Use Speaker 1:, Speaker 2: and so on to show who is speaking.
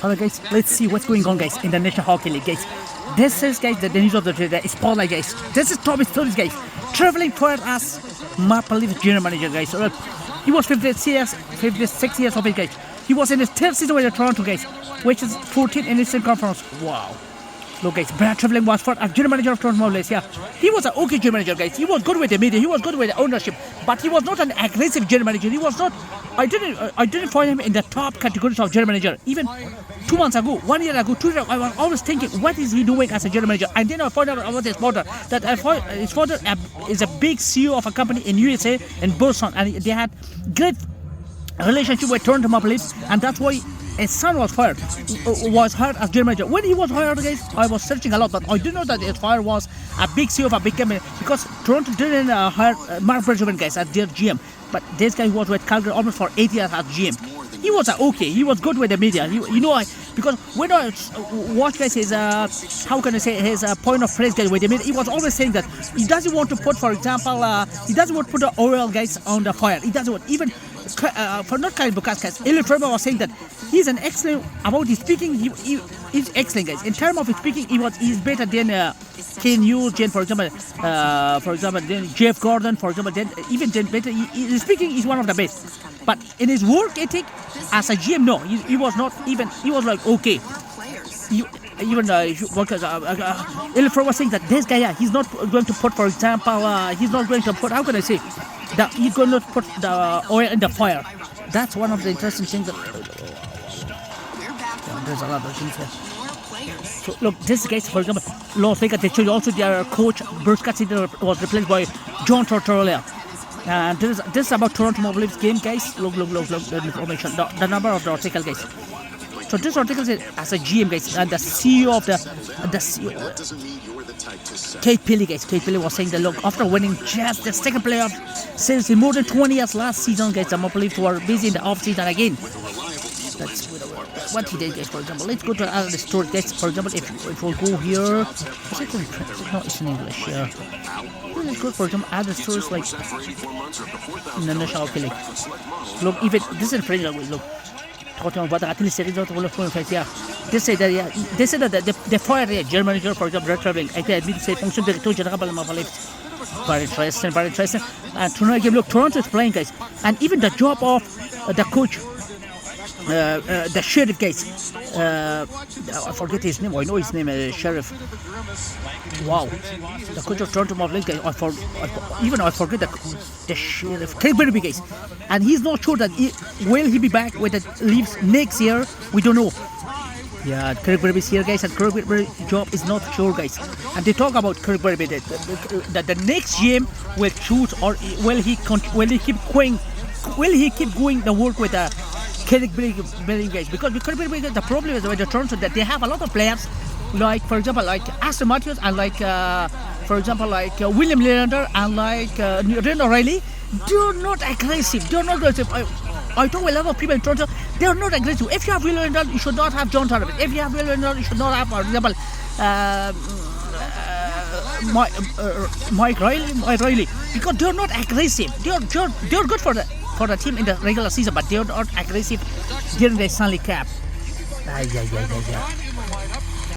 Speaker 1: Alright guys, let's see what's going on guys in the National Hockey League guys. This is guys the news of the day, the spotlight guys. This is top stories guys. Treliving fired as Maple Leafs general manager guys. Alright, he was 56 years of age guys. He was in his third season with the Toronto guys, which is 14 in Eastern Conference. Wow. Look guys, Brad Treliving was first as general manager of Toronto Maple Leafs. Yeah, he was an okay general manager guys. He was good with the media, he was good with the ownership, but he was not an aggressive general manager. He was not. I didn't find him in the top categories of general manager. Even 2 months ago, 1 year ago, 2 years ago, I was always thinking, what is he doing as a general manager? And then I found out about his father, that his father is a big CEO of a company in USA, in Boston, and they had great relationship with Toronto Maple Leafs, and that's why his son was hired as general manager. When he was hired, guys, I was searching a lot, but I didn't know that his father was a big CEO of a big company, because Toronto didn't hire Mark Bergevin, guys, as their GM. But this guy was with Calgary almost for 8 years as GM. He was okay. He was good with the media. Because when I watch guys his how can I say his point of phrase guys with the media, he was always saying that he doesn't want to put, for example, he doesn't want to put the oil guys on the fire. He doesn't want even for not Kyle Bukas guys. Eli Trevor was saying that he's an excellent about his speaking. He's excellent guys. In terms of his speaking, he's better than Ken Hughes, for example, then Jeff Gordon, for example, then better. His speaking is one of the best. But in his work ethic, as a GM, no, he was not even. He was like okay. Ilfro was saying that this guy, yeah, he's not going to put, for example, he's not going to put. How can I say that he's going to put the oil in the fire? That's one of the interesting things. There's a lot of things there. So look, this guy, for example, Las Vegas, they showed also their coach Bruce Cassidy was replaced by John Tortorella. And this is about Toronto Maple Leafs game, guys. Look, the information, the number of the article, guys. So this article is as a GM, guys, and the CEO of the CEO, Kate Pili, guys. Kate Pili was saying that look, after winning just the second playoff since in more than 20 years last season, guys, the Maple Leafs were busy in the off season again. That's what he did, guys. For example, let's go to another story, guys. For example, if we'll go here, is it in French? No, it's in English. Yeah. Let's go for example other stories like in the National Hockey League. Look, even this is in French language. Look, talking about the séries of the France. Yeah, they say that they fired the German manager, for example, Treliving. I can admit to say fonction director general de Maple Leafs. Very interesting. And tonight game, look, Toronto is playing, guys, and even the job of the coach. The sheriff, guys. I forget his name. I know his name, Sheriff. Wow, the coach of Toronto Maple Leafs, guys. I forget the sheriff, Craig Berube, guys. And he's not sure that will he be back with the Leafs next year. We don't know. Yeah, Craig Berube is here, guys, and Craig Berube's job is not sure, guys. And they talk about Craig Berube that the next game will choose, or will he keep going? Will he keep going the work with the Craig Berube, guys? Because with Craig Berube, the problem is with the Toronto that they have a lot of players, like for example, like Aston Matthews, and like for example, like William Nylander, and like Ryan O'Reilly. They're not aggressive. They're not aggressive. I talk with a lot of people in Toronto. They're not aggressive. If you have William Nylander, you should not have John Treliving. If you have William Nylander, you should not have, for example, Mike Riley, because they're not aggressive. They're good for the team in the regular season, but they're not aggressive during the Stanley Cup. Yeah.